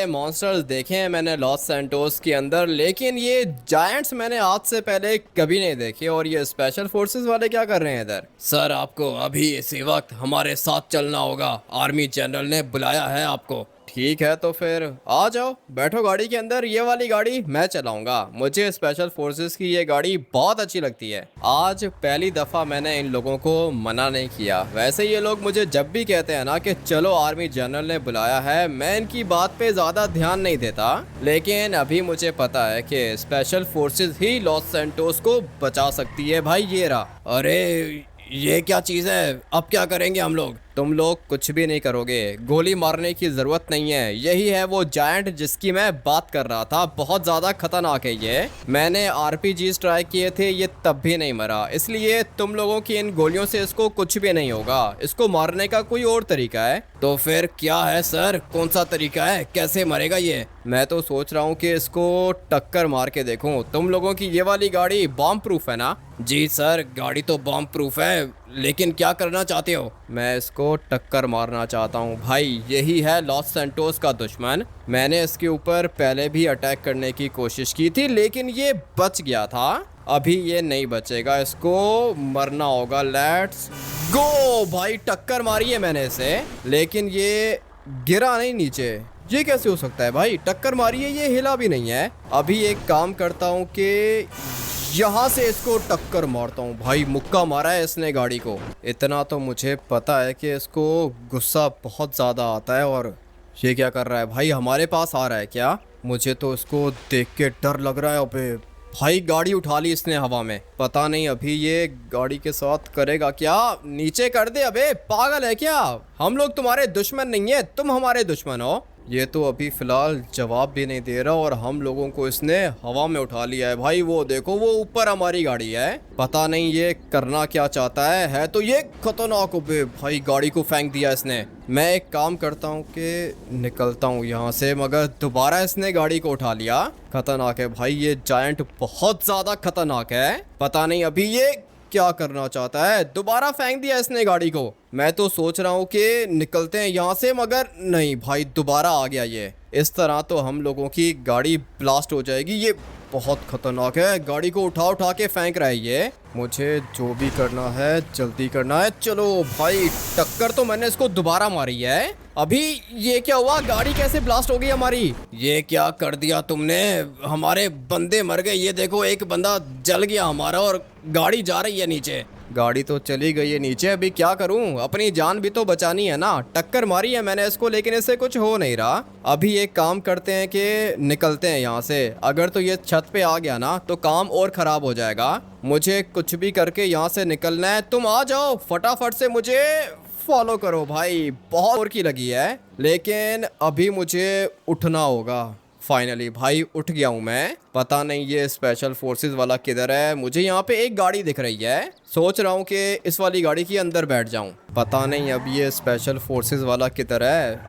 Monsters देखे हैं मैंने लॉस सैंटोस के अंदर, लेकिन ये जायंट्स मैंने आज से पहले कभी नहीं देखे। और ये स्पेशल फोर्सेस वाले क्या कर रहे हैं इधर? सर, आपको अभी इसी वक्त हमारे साथ चलना होगा। आर्मी जनरल ने बुलाया है आपको। ठीक है, तो फिर आ जाओ, बैठो गाड़ी के अंदर। ये वाली गाड़ी मैं चलाऊंगा। मुझे स्पेशल फोर्सेस की ये गाड़ी बहुत अच्छी लगती है। आज पहली दफ़ा मैंने इन लोगों को मना नहीं किया। वैसे ये लोग मुझे जब भी कहते हैं ना कि चलो आर्मी जनरल ने बुलाया है, मैं इनकी बात पे ज़्यादा ध्यान नहीं देता। लेकिन अभी मुझे पता है कि स्पेशल फोर्सेस ही लॉस सैंटोस को बचा सकती है। भाई ये रहा। अरे ये क्या चीज़ है? अब क्या करेंगे हम लोग? तुम लोग कुछ भी नहीं करोगे, गोली मारने की ज़रूरत नहीं है। यही है वो जायंट जिसकी मैं बात कर रहा था। बहुत ज़्यादा खतरनाक है ये। मैंने आरपीजीज ट्राई किए थे, ये तब भी नहीं मरा। इसलिए तुम लोगों की इन गोलियों से इसको कुछ भी नहीं होगा। इसको मारने का कोई और तरीका है? तो फिर क्या है सर? कौन सा तरीका है? कैसे मरेगा ये? मैं तो सोच रहा हूँ कि इसको टक्कर मार के देखूं। तुम लोगों की ये वाली गाड़ी बॉम्ब प्रूफ है ना? जी सर, गाड़ी तो बॉम्ब प्रूफ है, लेकिन क्या करना चाहते हो? मैं इसको टक्कर मारना चाहता हूँ। भाई यही है लॉस सैंटोस का दुश्मन। मैंने इसके ऊपर पहले भी अटैक करने की कोशिश की थी, लेकिन ये बच गया था। अभी ये नहीं बचेगा, इसको मरना होगा। Let's go. भाई टक्कर मारी है मैंने इसे, लेकिन ये गिरा नहीं नीचे। ये कैसे हो सकता है भाई? टक्कर मारी है, ये हिला भी नहीं है। अभी एक काम करता हूँ कि यहाँ से इसको टक्कर मारता हूँ। भाई मुक्का मारा है इसने गाड़ी को। इतना तो मुझे पता है कि इसको गुस्सा बहुत ज़्यादा आता है। और ये क्या कर रहा है भाई? हमारे पास आ रहा है क्या? मुझे तो इसको देख के डर लग रहा है। अबे भाई गाड़ी उठा ली इसने हवा में। पता नहीं अभी ये गाड़ी के साथ करेगा क्या। नीचे कर दे। अबे पागल है क्या? हम लोग तुम्हारे दुश्मन नहीं है, तुम हमारे दुश्मन हो। ये तो अभी फिलहाल जवाब भी नहीं दे रहा और हम लोगों को इसने हवा में उठा लिया है। भाई वो देखो, वो ऊपर हमारी गाड़ी है। पता नहीं ये करना क्या चाहता है तो ये खतरनाक। भाई गाड़ी को फेंक दिया इसने। मैं एक काम करता हूँ कि निकलता हूँ यहाँ से, मगर दोबारा इसने गाड़ी को उठा लिया। खतरनाक है भाई, ये जायंट बहुत ज़्यादा खतरनाक है। पता नहीं अभी ये क्या करना चाहता है। दोबारा फेंक दिया इसने गाड़ी को। मैं तो सोच रहा हूँ कि निकलते हैं यहाँ से, मगर नहीं भाई, दोबारा आ गया ये। इस तरह तो हम लोगों की गाड़ी ब्लास्ट हो जाएगी। ये बहुत खतरनाक है, गाड़ी को उठा उठा के फेंक रहा है ये। मुझे जो भी करना है जल्दी करना है। चलो भाई, टक्कर तो मैंने इसको दोबारा मारी है। अभी ये क्या हुआ? गाड़ी कैसे ब्लास्ट हो गई हमारी? ये क्या कर दिया तुमने? हमारे बंदे मर गए। ये देखो, एक बंदा जल गया हमारा और गाड़ी जा रही है नीचे। गाड़ी तो चली गई है नीचे। अभी क्या करूं? अपनी जान भी तो बचानी है ना। टक्कर मारी है मैंने इसको, लेकिन इससे कुछ हो नहीं रहा। अभी एक काम करते हैं कि निकलते हैं यहाँ से। अगर तो ये छत पे आ गया ना तो काम और ख़राब हो जाएगा। मुझे कुछ भी करके यहाँ से निकलना है। तुम आ जाओ फटाफट से, मुझे फॉलो करो। भाई बहुत जोर की लगी है, लेकिन अभी मुझे उठना होगा। फाइनली भाई उठ गया हूँ मैं। पता नहीं ये स्पेशल फोर्सेस वाला किधर है। मुझे यहाँ पे एक गाड़ी दिख रही है। सोच रहा हूँ कि इस वाली गाड़ी के अंदर बैठ जाऊँ। पता नहीं अब ये स्पेशल फोर्सेस वाला किधर है।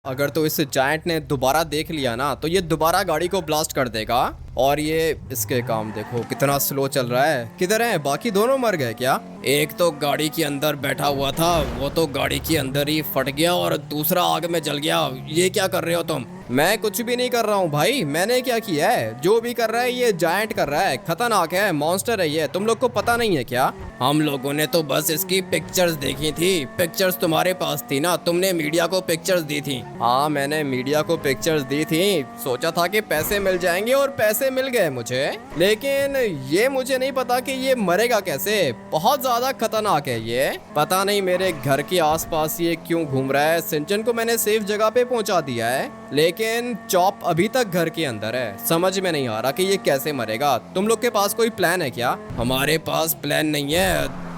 अगर तो इस जायंट ने दोबारा देख लिया ना तो ये दोबारा गाड़ी को ब्लास्ट कर देगा। और ये इसके काम देखो कितना स्लो चल रहा है। किधर है बाकी दोनों? मर गए क्या? एक तो गाड़ी के अंदर बैठा हुआ था, वो तो गाड़ी के अंदर ही फट गया, और दूसरा आग में जल गया। ये क्या कर रहे हो तुम? मैं कुछ भी नहीं कर रहा हूँ भाई। मैंने क्या किया है? जो भी कर रहा है ये जायंट कर रहा है। खतरनाक है, मॉन्स्टर है ये। तुम लोग को पता नहीं है क्या? हम लोगों ने तो बस इसकी पिक्चर्स देखी थी। पिक्चर्स तुम्हारे पास थी ना, तुमने मीडिया को पिक्चर्स दी थी। हाँ, मैंने मीडिया को पिक्चर्स दी थी। सोचा था कि पैसे मिल जाएंगे, और पैसे मिल गए मुझे। लेकिन ये मुझे नहीं पता कि ये मरेगा कैसे। बहुत ज्यादा खतरनाक है ये। पता नहीं मेरे घर के आसपास ये क्यों घूम रहा है। सिंचन को मैंने सेफ जगह पे पहुंचा दिया है, लेकिन चॉप अभी तक घर के अंदर है। समझ में नहीं आ रहा कि ये कैसे मरेगा। तुम लोग के पास कोई प्लान है क्या? हमारे पास प्लान नहीं है।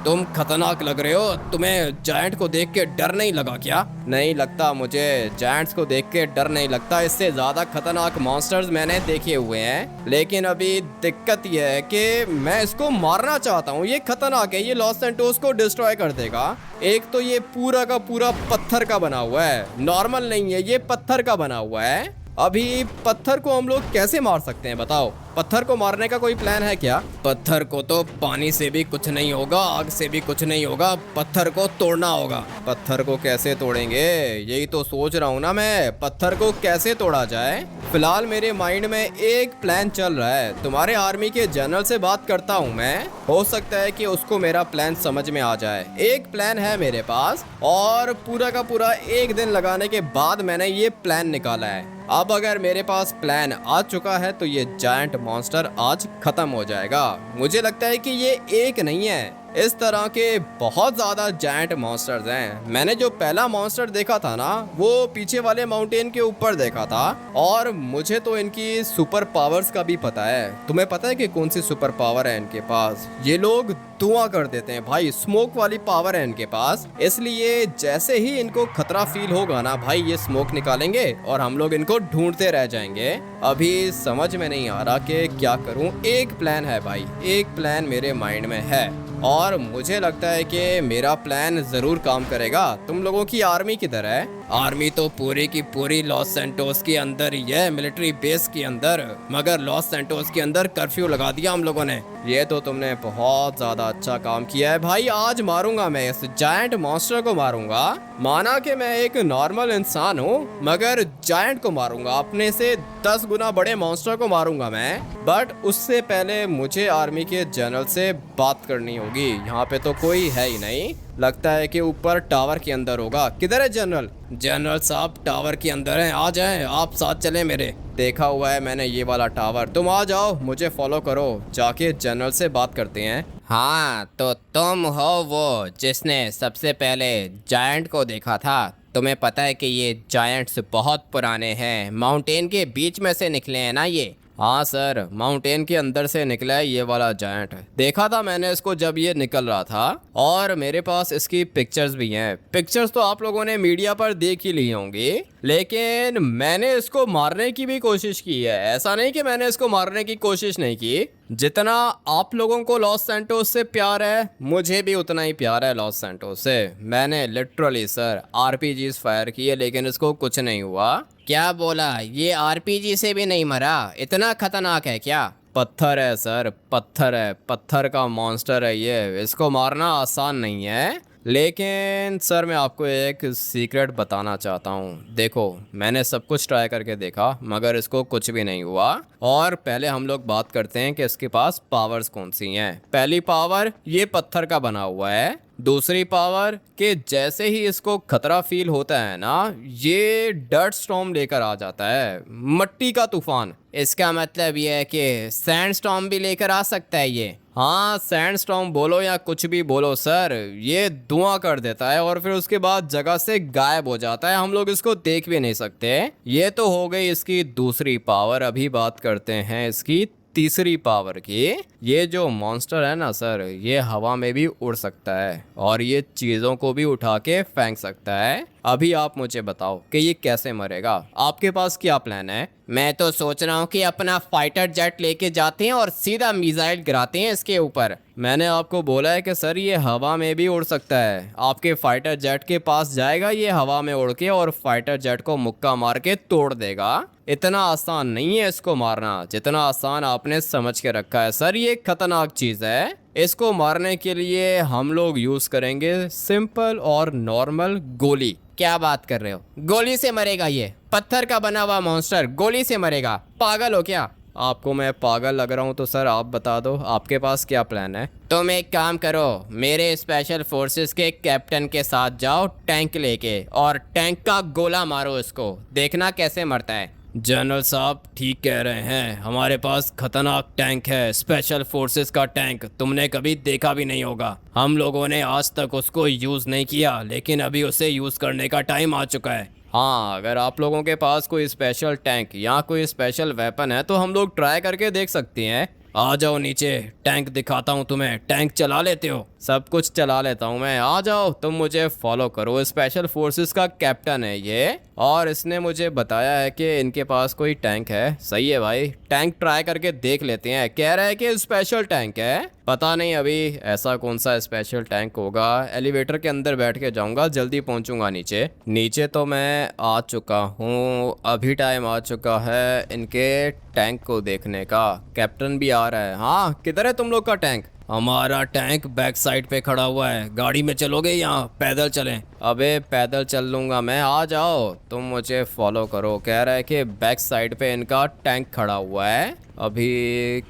तुम खतरनाक लग रहे हो। तुम्हें जायंट को देख के डर नहीं लगा क्या? नहीं लगता मुझे, जायंट्स को देख के डर नहीं लगता। इससे ज्यादा खतरनाक मॉन्स्टर्स मैंने देखे हुए हैं। लेकिन अभी दिक्कत यह है कि मैं इसको मारना चाहता हूँ। ये खतरनाक है, ये लॉस सैंटोस को डिस्ट्रॉय कर देगा। एक तो ये पूरा का पूरा पत्थर का बना हुआ है, नॉर्मल नहीं है, ये पत्थर का बना हुआ है। अभी पत्थर को हम लोग कैसे मार सकते हैं बताओ? पत्थर को मारने का कोई प्लान है क्या? पत्थर को तो पानी से भी कुछ नहीं होगा, आग से भी कुछ नहीं होगा, पत्थर को तोड़ना होगा। पत्थर को कैसे तोड़ेंगे, यही तो सोच रहा हूँ ना मैं, पत्थर को कैसे तोड़ा जाए। फिलहाल मेरे माइंड में एक प्लान चल रहा है, तुम्हारे आर्मी के जनरल से बात करता हूँ मैं, हो सकता है कि उसको मेरा प्लान समझ में आ जाए। एक प्लान है मेरे पास और पूरा का पूरा एक दिन लगाने के बाद मैंने ये प्लान निकाला है। अब अगर मेरे पास प्लान आ चुका है तो ये जायंट मॉन्स्टर आज खत्म हो जाएगा। मुझे लगता है कि ये एक नहीं है, इस तरह के बहुत ज्यादा जायंट मॉन्स्टर्स हैं। मैंने जो पहला मॉन्स्टर देखा था ना, वो पीछे वाले माउंटेन के ऊपर देखा था और मुझे तो इनकी सुपर पावर्स का भी पता है। तुम्हें पता है कि कौन सी सुपर पावर है इनके पास? ये लोग धुआं कर देते हैं भाई, स्मोक वाली पावर है इनके पास। इसलिए जैसे ही इनको खतरा फील होगा ना भाई, ये स्मोक निकालेंगे और हम लोग इनको ढूंढते रह जाएंगे। अभी समझ में नहीं आ रहा कि क्या करूं। एक प्लान है भाई, एक प्लान मेरे माइंड में है और मुझे लगता है कि मेरा प्लान जरूर काम करेगा। तुम लोगों की आर्मी किधर है? आर्मी तो पूरी की पूरी लॉस सैंटोस के अंदर ही है, मिलिट्री बेस के अंदर, मगर लॉस सैंटोस के अंदर कर्फ्यू लगा दिया हम लोगों ने। ये तो तुमने बहुत ज्यादा अच्छा काम किया है भाई। आज मारूंगा मैं इस जायंट मॉन्स्टर को, मारूंगा। माना कि मैं एक नॉर्मल इंसान हूँ, मगर जायंट को मारूंगा, अपने से 10 गुना बड़े मॉन्स्टर को मारूंगा मैं। बट उससे पहले मुझे आर्मी के जनरल से बात करनी होगी। यहाँ पे तो कोई है ही नहीं, लगता है कि ऊपर टावर के अंदर होगा। किधर है जनरल? जनरल साहब टावर के अंदर हैं, आ जाएं, आप साथ चलें मेरे। देखा हुआ है मैंने ये वाला टावर, तुम आ जाओ, मुझे फॉलो करो, जाके जनरल से बात करते हैं। हाँ, तो तुम हो वो जिसने सबसे पहले जायंट को देखा था। तुम्हें पता है कि ये जायंट्स बहुत पुराने हैं, माउंटेन के बीच में से निकले हैं ना ये? हाँ सर, माउंटेन के अंदर से निकला है ये वाला जायंट। देखा था मैंने इसको जब ये निकल रहा था और मेरे पास इसकी पिक्चर्स भी हैं। पिक्चर्स तो आप लोगों ने मीडिया पर देख ही ली होंगी, लेकिन मैंने इसको मारने की भी कोशिश की है। ऐसा नहीं कि मैंने इसको मारने की कोशिश नहीं की। जितना आप लोगों को लॉस सैंटोस से प्यार है, मुझे भी उतना ही प्यार है लॉस सैंटोस से। मैंने लिटरली सर आरपीजीज फायर किए, लेकिन इसको कुछ नहीं हुआ। क्या बोला? ये आरपीजी से भी नहीं मरा? इतना खतरनाक है क्या? पत्थर है सर, पत्थर है, पत्थर का मॉन्स्टर है ये, इसको मारना आसान नहीं है। लेकिन सर मैं आपको एक सीक्रेट बताना चाहता हूँ। देखो, मैंने सब कुछ ट्राई करके देखा, मगर इसको कुछ भी नहीं हुआ। और पहले हम लोग बात करते हैं कि इसके पास पावर्स कौन सी हैं। पहली पावर, ये पत्थर का बना हुआ है। दूसरी पावर कि जैसे ही इसको खतरा फील होता है ना, ये डर्ट स्टॉर्म लेकर आ जाता है, मट्टी का तूफान। इसका मतलब ये है कि सैंड स्टॉर्म भी लेकर आ सकता है ये? हाँ, सैंड स्टॉर्म बोलो या कुछ भी बोलो सर, ये धुआं कर देता है और फिर उसके बाद जगह से गायब हो जाता है, हम लोग इसको देख भी नहीं सकते। ये तो हो गई इसकी दूसरी पावर। अभी बात करते हैं इसकी तीसरी पावर की। ये जो मॉन्स्टर है ना सर, ये हवा में भी उड़ सकता है और ये चीज़ों को भी उठा के फेंक सकता है। अभी आप मुझे बताओ कि ये कैसे मरेगा? आपके पास क्या प्लान है? मैं तो सोच रहा हूँ कि अपना फाइटर जेट लेके जाते हैं और सीधा मिसाइल गिराते हैं इसके ऊपर। मैंने आपको बोला है कि सर ये हवा में भी उड़ सकता है। आपके फाइटर जेट के पास जाएगा ये हवा में उड़ के और फाइटर जेट को मुक्का मार के तोड़ देगा। इतना आसान नहीं है इसको मारना जितना आसान आपने समझ के रखा है। सर ये खतरनाक चीज़ है, इसको मारने के लिए हम लोग यूज़ करेंगे सिंपल और नॉर्मल गोली। क्या बात कर रहे हो? गोली से मरेगा ये? पत्थर का बना हुआ मॉन्स्टर गोली से मरेगा? पागल हो क्या? आपको मैं पागल लग रहा हूँ तो सर आप बता दो, आपके पास क्या प्लान है? तुम एक काम करो, मेरे स्पेशल फोर्सेस के कैप्टन के साथ जाओ टैंक लेके और टैंक का गोला मारो इसको, देखना कैसे मरता है। जनरल साहब ठीक कह रहे हैं, हमारे पास खतरनाक टैंक है, स्पेशल फोर्सेस का टैंक। तुमने कभी देखा भी नहीं होगा, हम लोगों ने आज तक उसको यूज़ नहीं किया, लेकिन अभी उसे यूज़ करने का टाइम आ चुका है। हाँ, अगर आप लोगों के पास कोई स्पेशल टैंक या कोई स्पेशल वेपन है तो हम लोग ट्राई करके देख सकते हैं। आ जाओ नीचे, टैंक दिखाता हूँ तुम्हें। टैंक चला लेते हो? सब कुछ चला लेता हूँ मैं, आ जाओ तुम मुझे फॉलो करो। स्पेशल फोर्सेस का कैप्टन है ये और इसने मुझे बताया है कि इनके पास कोई टैंक है। सही है भाई, टैंक ट्राई करके देख लेते हैं। कह रहा है कि स्पेशल टैंक है। पता नहीं अभी ऐसा कौन सा स्पेशल टैंक होगा। एलिवेटर के अंदर बैठ के जाऊंगा, जल्दी पहुंचूंगा नीचे। नीचे तो मैं आ चुका हूँ, अभी टाइम आ चुका है इनके टैंक को देखने का। कैप्टन भी आ रहा है। हाँ, किधर है तुम लोग का टैंक? हमारा टैंक बैक साइड पे खड़ा हुआ है। गाड़ी में चलोगे या पैदल चलें? अबे पैदल चल लूंगा मैं, आ जाओ, तुम मुझे फॉलो करो। कह रहा है कि बैक साइड पे इनका टैंक खड़ा हुआ है। अभी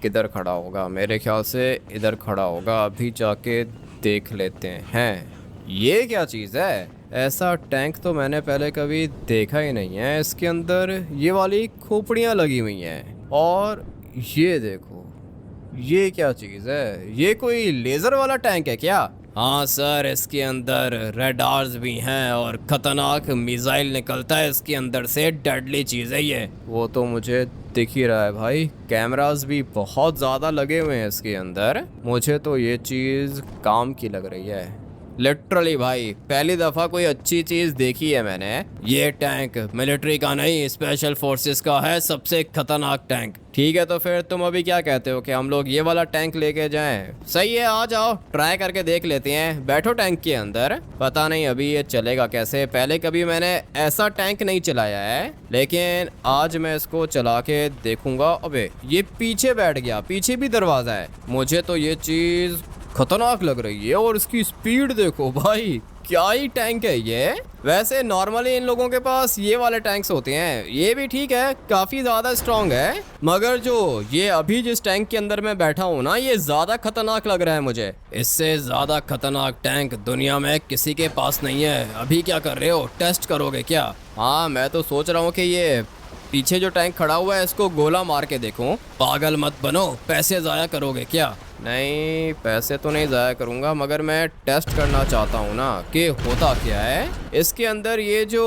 किधर खड़ा होगा? मेरे ख्याल से इधर खड़ा होगा। अभी जाके देख लेते हैं। ये क्या चीज़ है? ऐसा टैंक तो मैंने पहले कभी देखा ही नहीं है। इसके अंदर ये वाली खोपड़ियाँ लगी हुई हैं। और ये देखो, ये क्या चीज़ है? ये कोई लेज़र वाला टैंक है क्या? हाँ सर, इसके अंदर रडार्स भी हैं और खतरनाक मिसाइल निकलता है इसके अंदर से। डेडली चीज़ है ये। वो तो मुझे दिख ही रहा है भाई, कैमरास भी बहुत ज़्यादा लगे हुए हैं इसके अंदर। मुझे तो ये चीज़ काम की लग रही है लिटरली भाई। पहली दफ़ा कोई अच्छी चीज़ देखी है मैंने। ये टैंक मिलिट्री का नहीं, स्पेशल फोर्सेस का है, सबसे खतरनाक टैंक। ठीक है, तो फिर तुम अभी क्या कहते हो कि हम लोग ये वाला टैंक लेके जाएं? सही है, आ जाओ, ट्राई करके देख लेते हैं। बैठो टैंक के अंदर। पता नहीं अभी ये चलेगा कैसे, पहले कभी मैंने ऐसा टैंक नहीं चलाया है, लेकिन आज मैं इसको चला के देखूंगा। अबे ये पीछे बैठ गया, पीछे भी दरवाजा है। मुझे तो ये चीज़ खतरनाक लग रही है। और इसकी स्पीड देखो भाई, क्या ही टैंक है ये। वैसे नॉर्मली इन लोगों के पास ये वाले टैंक्स होते हैं, ये भी ठीक है, काफ़ी ज़्यादा स्ट्रांग है। मगर जो ये अभी जिस टैंक के अंदर मैं बैठा हूँ ना, ये ज़्यादा खतरनाक लग रहा है मुझे। इससे ज़्यादा खतरनाक टैंक दुनिया में किसी के पास नहीं है। अभी क्या कर रहे हो, टेस्ट करोगे क्या? हाँ, मैं तो सोच रहा हूँ कि ये पीछे जो टैंक खड़ा हुआ है इसको गोला मार के देखूं। पागल मत बनो, पैसे ज़ाया करोगे क्या? नहीं, पैसे तो नहीं ज़ाया करूँगा, मगर मैं टेस्ट करना चाहता हूँ ना कि होता क्या है इसके अंदर। ये जो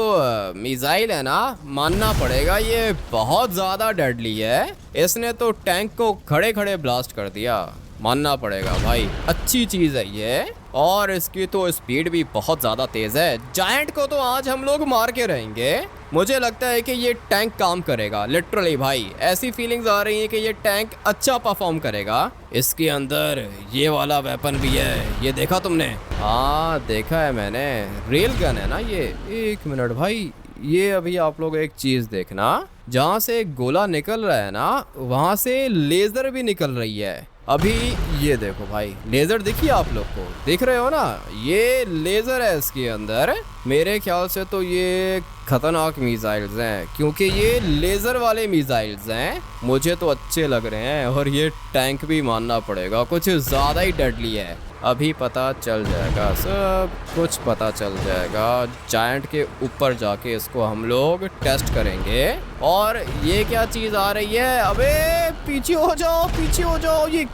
मिसाइल है ना, मानना पड़ेगा ये बहुत ज़्यादा डेडली है। इसने तो टैंक को खड़े खड़े ब्लास्ट कर दिया, मानना पड़ेगा भाई, अच्छी चीज़ है ये। और इसकी तो स्पीड भी बहुत ज़्यादा तेज़ है। जायंट को तो आज हम लोग मार के रहेंगे। मुझे लगता है कि ये टैंक काम करेगा लिटरली भाई। ऐसी फीलिंग्स आ रही हैं कि ये टैंक अच्छा परफॉर्म करेगा। इसके अंदर ये वाला वेपन भी है, ये देखा तुमने? हाँ देखा है मैंने, रेल गन है ना ये। एक मिनट भाई, ये अभी आप लोग एक चीज़ देखना, जहाँ से गोला निकल रहा है ना, वहाँ से लेज़र भी निकल रही है। अभी ये देखो भाई, लेज़र दिखिए आप लोग को, देख रहे हो ना, ये लेज़र है इसके अंदर। मेरे ख्याल से तो ये खतरनाक मिसाइल्स हैं, क्योंकि ये लेज़र वाले मिसाइल्स हैं। मुझे तो अच्छे लग रहे हैं। और ये टैंक भी मानना पड़ेगा कुछ ज़्यादा ही डेडली है। अभी पता चल जाएगा, सब कुछ पता चल जाएगा। जायंट के ऊपर जाके इसको हम लोग टेस्ट करेंगे। और ये क्या चीज़ आ रही है? अबे पीछे हो जाओ, पीछे हो जाओ। ये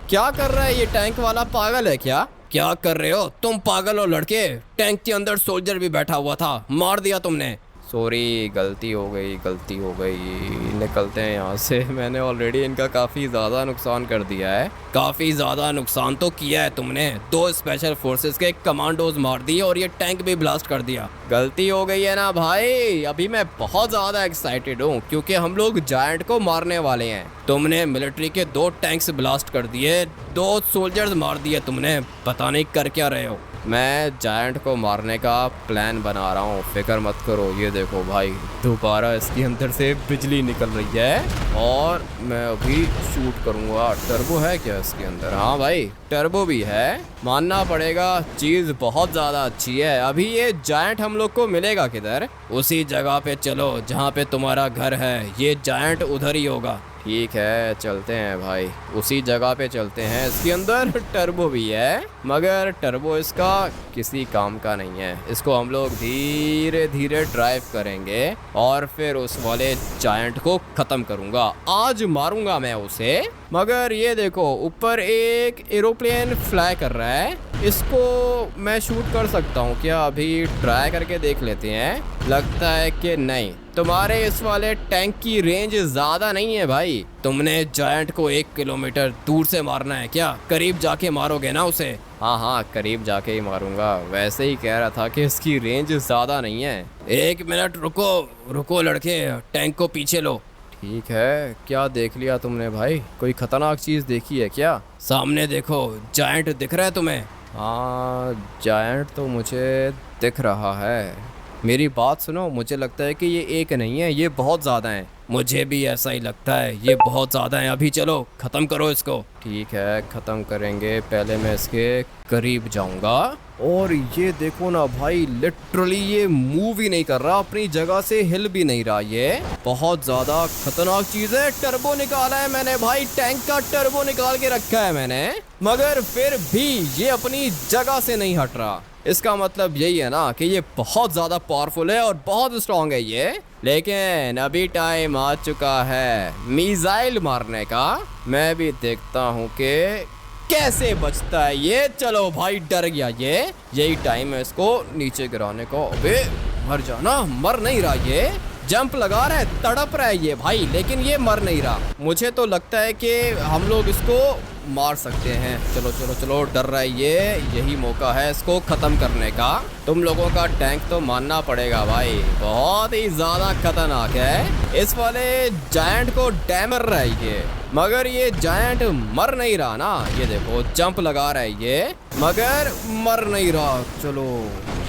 क्या कर रहा है ये टैंक वाला? पागल है क्या? क्या कर रहे हो तुम? पागल हो लड़के, टैंक के अंदर सोल्जर भी बैठा हुआ था, मार दिया तुमने। सॉरी, गलती हो गई, गलती हो गई। निकलते हैं यहाँ से। मैंने ऑलरेडी इनका काफ़ी ज़्यादा नुकसान कर दिया है। काफ़ी ज़्यादा नुकसान तो किया है तुमने। 2 स्पेशल फोर्सेस के कमांडोज मार दिए और ये टैंक भी ब्लास्ट कर दिया। गलती हो गई है ना भाई। अभी मैं बहुत ज़्यादा एक्साइटेड हूँ, क्योंकि हम लोग जायंट को मारने वाले हैं। तुमने मिलिट्री के 2 टैंक्स ब्लास्ट कर दिए, 2 सोल्जर्स मार दिए तुमने। पता नहीं कर क्या रहे हो। मैं जायंट को मारने का प्लान बना रहा हूँ, फिक्र मत करो। ये देखो भाई, दोबारा इसके अंदर से बिजली निकल रही है और मैं अभी शूट करूँगा। टर्बो है क्या इसके अंदर? हाँ भाई, टर्बो भी है, मानना पड़ेगा। चीज़ बहुत ज़्यादा अच्छी है। अभी ये जायंट हम लोग को मिलेगा किधर? उसी जगह पे चलो जहाँ पे तुम्हारा घर है। ये जायंट उधर ही होगा। ठीक है, चलते हैं भाई, उसी जगह पे चलते हैं। इसके अंदर टर्बो भी है, मगर टर्बो इसका किसी काम का नहीं है। इसको हम लोग धीरे धीरे ड्राइव करेंगे और फिर उस वाले जायंट को ख़त्म करूँगा। आज मारूंगा मैं उसे। मगर ये देखो, ऊपर एक एरोप्लेन फ्लाई कर रहा है, इसको मैं शूट कर सकता हूँ क्या? अभी ट्राई करके देख लेते हैं। लगता है कि नहीं, तुम्हारे इस वाले टैंक की रेंज ज़्यादा नहीं है भाई। तुमने जायंट को 1 किलोमीटर दूर से मारना है क्या? करीब जाके मारोगे ना उसे? हाँ हाँ, करीब जाके ही मारूंगा। वैसे ही कह रहा था कि इसकी रेंज ज़्यादा नहीं है। 1 मिनट रुको, रुको लड़के, टैंक को पीछे लो। ठीक है, क्या देख लिया तुमने भाई? कोई खतरनाक चीज़ देखी है क्या? सामने देखो, जायंट दिख रहा है तुम्हें? हाँ, जायंट तो मुझे दिख रहा है। मेरी बात सुनो, मुझे लगता है कि ये एक नहीं है, ये बहुत ज़्यादा हैं। मुझे भी ऐसा ही लगता है, ये बहुत ज़्यादा हैं। अभी चलो ख़त्म करो इसको। ठीक है, ख़त्म करेंगे। पहले मैं इसके करीब जाऊंगा। और ये देखो ना भाई, लिटरली ये मूव ही नहीं कर रहा, अपनी जगह से हिल भी नहीं रहा। ये बहुत ज़्यादा खतरनाक चीज़ है। टर्बो निकाला है मैंने भाई, टैंक का टर्बो निकाल के रखा है मैंने, मगर फिर भी ये अपनी जगह से नहीं हट रहा। इसका मतलब यही है ना कि ये बहुत ज़्यादा पावरफुल है और बहुत स्ट्रांग है ये। लेकिन अभी टाइम आ चुका है मिसाइल मारने का। मैं भी देखता हूँ कि कैसे बचता है ये। चलो भाई, डर गया ये। यही टाइम है इसको नीचे गिराने का। अबे मर जाना, मर नहीं रहा ये। जंप लगा रहा है, तड़प रहा है ये भाई, लेकिन ये मर नहीं रहा। मुझे तो लगता है कि हम लोग इसको मार सकते हैं। चलो चलो चलो, डर रहा है ये। यही मौका है इसको ख़त्म करने का। तुम लोगों का टैंक तो मानना पड़ेगा भाई, बहुत ही ज़्यादा खतरनाक है। इस वाले जायंट को डैमर रहा है ये, मगर ये जायंट मर नहीं रहा ना। ये देखो, जंप लगा रहा है ये, मगर मर नहीं रहा। चलो,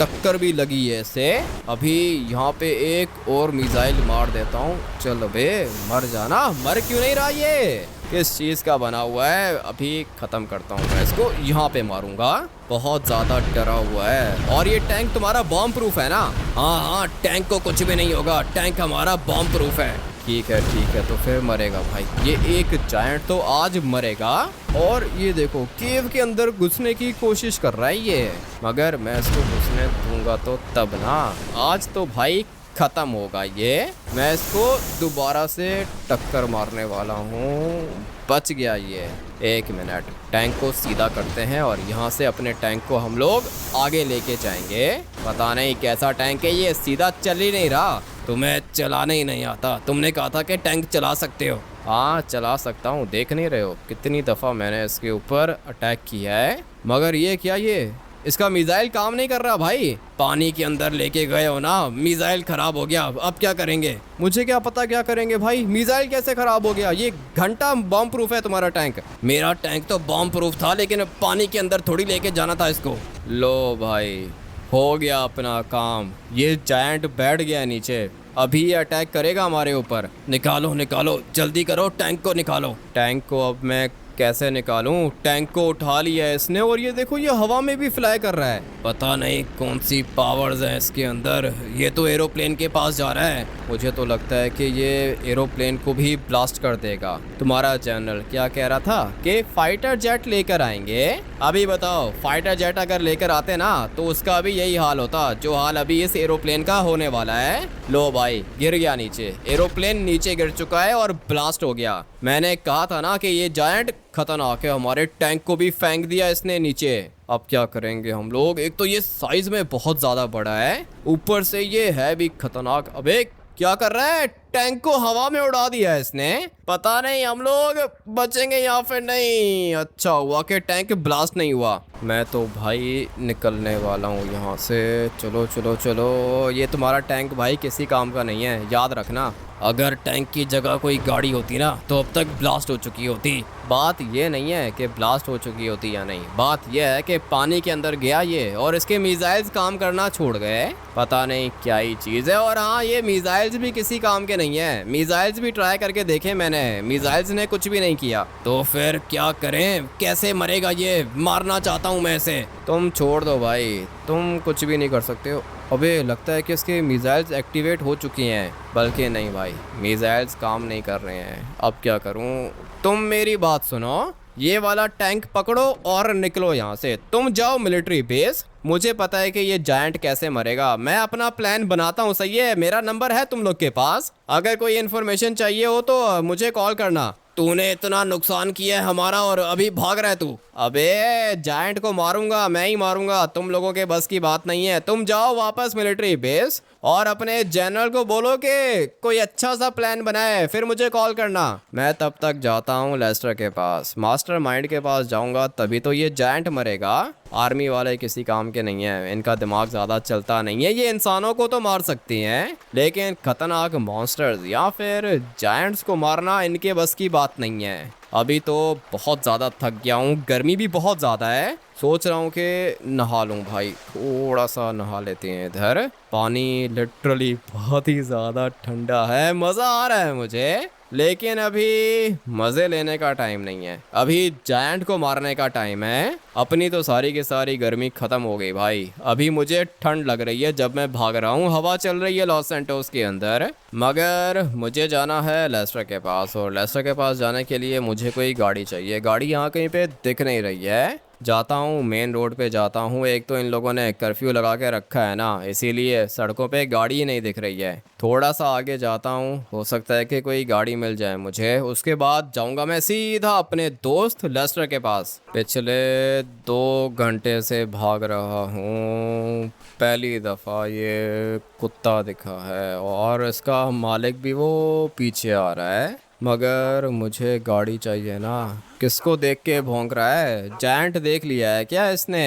टक्कर भी लगी है इसे। अभी यहाँ पे एक और मिसाइल मार देता हूँ। चलो बे, मर जाना। मर क्यों नहीं रहा ये? किस चीज़ का बना हुआ है? अभी ख़त्म करता हूँ मैं इसको। यहाँ पे मारूंगा। बहुत ज़्यादा डरा हुआ है। और ये टैंक तुम्हारा बॉम्ब प्रूफ है ना? हाँ हाँ, टैंक को कुछ भी नहीं होगा, टैंक हमारा बॉम्ब प्रूफ है। ठीक है, तो फिर मरेगा भाई ये। एक जायंट तो आज मरेगा। और ये देखो, केव के अंदर घुसने की कोशिश कर रहा है ये, मगर मैं इसको घुसने दूंगा तो तब ना। आज तो भाई खत्म होगा ये। मैं इसको दोबारा से टक्कर मारने वाला हूँ। बच गया ये। एक मिनट, टैंक को सीधा करते हैं और यहाँ से अपने टैंक को हम लोग आगे लेके जाएंगे। पता नहीं कैसा टैंक है ये, सीधा चल ही नहीं रहा। तुम्हें चलाने ही नहीं आता। तुमने कहा था कि टैंक चला सकते हो। हाँ, चला सकता हूँ। देख नहीं रहे हो कितनी दफ़ा मैंने इसके ऊपर अटैक किया है? मगर ये क्या, ये इसका मिसाइल काम नहीं कर रहा भाई। पानी के अंदर लेके गए हो ना, मिसाइल खराब हो गया। अब क्या करेंगे? मुझे क्या पता क्या करेंगे भाई। मिसाइल कैसे खराब हो गया? ये घंटा बॉम्ब प्रूफ है तुम्हारा टैंक। मेरा टैंक तो बॉम्ब प्रूफ था, लेकिन पानी के अंदर थोड़ी लेके जाना था इसको। लो भाई, हो गया अपना काम। ये जायंट बैठ गया नीचे। अभी ये अटैक करेगा हमारे ऊपर। निकालो निकालो, जल्दी करो, टैंक को निकालो। टैंक को अब मैं कैसे निकालूं? टैंक को उठा लिया है इसने, और ये देखो, ये हवा में भी फ्लाई कर रहा है। पता नहीं कौन सी पावर्स हैं इसके अंदर। ये तो एरोप्लेन के पास जा रहा है। मुझे तो लगता है कि ये एरोप्लेन को भी ब्लास्ट कर देगा। तुम्हारा जनरल क्या कह रहा था कि फाइटर जेट लेकर आएंगे। अभी बताओ, फाइटर जेट अगर लेकर आते ना तो उसका भी यही हाल होता जो हाल अभी इस एरोप्लेन का होने वाला है। लो भाई, गिर गया नीचे। एरोप्लेन नीचे गिर चुका है और ब्लास्ट हो गया। मैंने कहा था ना कि ये जायंट खतरनाक है। हमारे टैंक को भी फेंक दिया इसने नीचे। अब क्या करेंगे हम लोग? एक तो ये साइज में बहुत ज्यादा बड़ा है, ऊपर से ये है भी खतरनाक। अबे क्या कर रहा है? टैंक को हवा में उड़ा दिया है इसने। पता नहीं हम लोग बचेंगे या फिर नहीं। अच्छा हुआ कि टैंक ब्लास्ट नहीं हुआ। मैं तो भाई निकलने वाला हूँ यहाँ से। चलो चलो चलो, ये तुम्हारा टैंक भाई किसी काम का नहीं है, याद रखना। अगर टैंक की जगह कोई गाड़ी होती ना तो अब तक ब्लास्ट हो चुकी होती। बात ये नहीं है कि ब्लास्ट हो चुकी होती या नहीं, बात यह है कि पानी के अंदर गया ये और इसके मिसाइल्स काम करना छोड़ गए। पता नहीं क्या ही चीज़ है। और हाँ, ये मिसाइल्स भी किसी काम के नहीं है। मिसाइल्स भी ट्राई करके देखे मैंने, मिसाइल्स ने कुछ भी नहीं किया। तो फिर क्या करें? कैसे मरेगा ये? मारना चाहता हूँ मैं इसे। तुम छोड़ दो भाई, तुम कुछ भी नहीं कर सकते हो। अबे लगता है कि इसके मिसाइल्स एक्टिवेट हो चुकी हैं। बल्कि नहीं भाई, मिसाइल्स काम नहीं कर रहे हैं। अब क्या करूं? तुम मेरी बात सुनो, ये वाला टैंक पकड़ो और निकलो यहाँ से। तुम जाओ मिलिट्री बेस। मुझे पता है कि ये जायंट कैसे मरेगा। मैं अपना प्लान बनाता हूँ, सही है? मेरा नंबर है तुम लोग के पास। अगर कोई इन्फॉर्मेशन चाहिए हो तो मुझे कॉल करना। तूने इतना नुकसान किया है हमारा और अभी भाग रहा है तू। अबे जायंट को मारूंगा, मैं ही मारूंगा। तुम लोगों के बस की बात नहीं है। तुम जाओ वापस मिलिट्री बेस और अपने जनरल को बोलो कि कोई अच्छा सा प्लान बनाए, फिर मुझे कॉल करना। मैं तब तक जाता हूँ लेस्टर के पास, मास्टरमाइंड के पास जाऊंगा, तभी तो ये जायंट मरेगा। आर्मी वाले किसी काम के नहीं है, इनका दिमाग ज़्यादा चलता नहीं है। ये इंसानों को तो मार सकती हैं, लेकिन खतरनाक मॉन्स्टर्स या फिर जायंट्स को मारना इनके बस की बात नहीं है। अभी तो बहुत ज़्यादा थक गया हूँ, गर्मी भी बहुत ज़्यादा है। सोच रहा हूँ कि नहा लूँ भाई, थोड़ा सा नहा लेते हैं इधर। पानी लिटरली बहुत ही ज़्यादा ठंडा है, मज़ा आ रहा है मुझे, लेकिन अभी मज़े लेने का टाइम नहीं है, अभी जायंट को मारने का टाइम है। अपनी तो सारी की सारी गर्मी ख़त्म हो गई भाई, अभी मुझे ठंड लग रही है जब मैं भाग रहा हूँ। हवा चल रही है लॉस सैंटोस के अंदर, मगर मुझे जाना है लेस्टर के पास, और लेस्टर के पास जाने के लिए मुझे कोई गाड़ी चाहिए। गाड़ी यहाँ कहीं पे दिख नहीं रही है। जाता हूँ मेन रोड पे जाता हूँ, एक तो इन लोगों ने कर्फ्यू लगा के रखा है ना, इसीलिए सड़कों पे गाड़ी ही नहीं दिख रही है। थोड़ा सा आगे जाता हूँ, हो सकता है कि कोई गाड़ी मिल जाए मुझे, उसके बाद जाऊँगा मैं सीधा अपने दोस्त लेस्टर के पास। पिछले 2 घंटे से भाग रहा हूँ, पहली दफ़ा ये कुत्ता दिखा है और इसका मालिक भी वो पीछे आ रहा है, मगर मुझे गाड़ी चाहिए ना। किसको देख के भौंक रहा है? जायंट देख लिया है क्या इसने?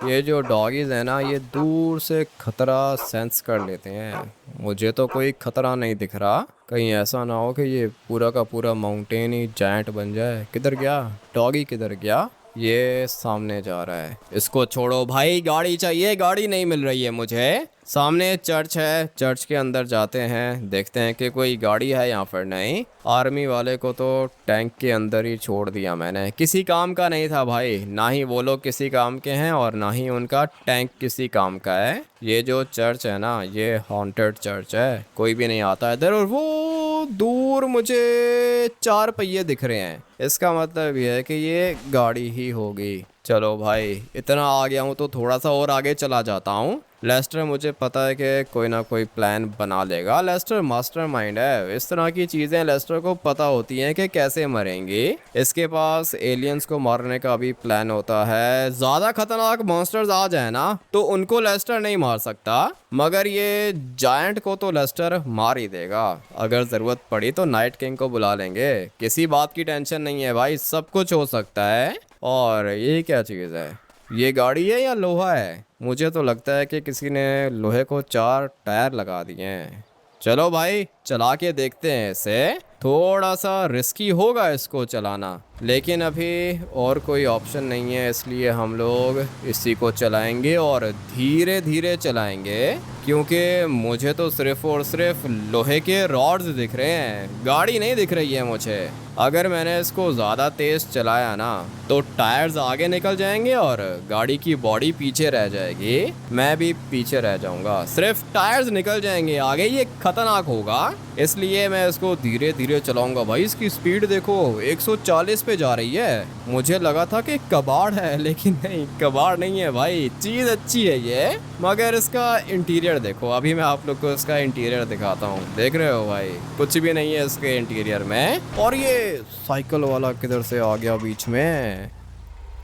ये जो डॉगीज है ना, ये दूर से खतरा सेंस कर लेते हैं। मुझे तो कोई खतरा नहीं दिख रहा, कहीं ऐसा ना हो कि ये पूरा का पूरा माउंटेन ही जायंट बन जाए। किधर गया डॉगी, किधर गया? ये सामने जा रहा है, इसको छोड़ो भाई, गाड़ी चाहिए, गाड़ी नहीं मिल रही है मुझे। सामने चर्च है, चर्च के अंदर जाते हैं, देखते हैं कि कोई गाड़ी है यहाँ पर। नहीं, आर्मी वाले को तो टैंक के अंदर ही छोड़ दिया मैंने, किसी काम का नहीं था भाई, ना ही वो लोग किसी काम के हैं और ना ही उनका टैंक किसी काम का है। ये जो चर्च है ना, ये हॉन्टेड चर्च है, कोई भी नहीं आता इधर। और वो दूर मुझे 4 पहिए दिख रहे हैं, इसका मतलब ये है कि ये गाड़ी ही होगी। चलो भाई, इतना आ गया हूँ तो थोड़ा सा और आगे चला जाता हूँ। लेस्टर मुझे पता है कि कोई ना कोई प्लान बना लेगा, लेस्टर मास्टरमाइंड है, इस तरह की चीज़ें लेस्टर को पता होती हैं कि कैसे मरेंगे। इसके पास एलियंस को मारने का भी प्लान होता है। ज़्यादा खतरनाक मॉन्स्टर्स आ जाए ना तो उनको लेस्टर नहीं मार सकता, मगर ये जायंट को तो लेस्टर मार ही देगा। अगर ज़रूरत पड़ी तो नाइट किंग को बुला लेंगे, किसी बात की टेंशन नहीं है भाई, सब कुछ हो सकता है। और ये क्या चीज़ है? ये गाड़ी है या लोहा है? मुझे तो लगता है कि किसी ने लोहे को 4 टायर लगा दिए हैं। चलो भाई, चला के देखते हैं इसे। थोड़ा सा रिस्की होगा इसको चलाना, लेकिन अभी और कोई ऑप्शन नहीं है, इसलिए हम लोग इसी को चलाएंगे और धीरे धीरे चलाएंगे, क्योंकि मुझे तो सिर्फ और सिर्फ लोहे के रॉड्स दिख रहे हैं, गाड़ी नहीं दिख रही है मुझे। अगर मैंने इसको ज़्यादा तेज़ चलाया ना तो टायर्स आगे निकल जाएंगे और गाड़ी की बॉडी पीछे रह जाएगी, मैं भी पीछे रह जाऊंगा, सिर्फ टायर्स निकल जाएंगे आगे, ये खतरनाक होगा। इसलिए मैं इसको धीरे धीरे चलाऊंगा। भाई इसकी स्पीड देखो, 140 पे जा रही है। मुझे लगा था कि कबाड़ है, लेकिन नहीं, कबाड़ नहीं है भाई, चीज़ अच्छी है ये। मगर इसका इंटीरियर देखो, अभी मैं आप लोग को इसका इंटीरियर दिखाता हूँ। देख रहे हो भाई, कुछ भी नहीं है इसके इंटीरियर में। और ये साइकिल वाला किधर से आ गया बीच में?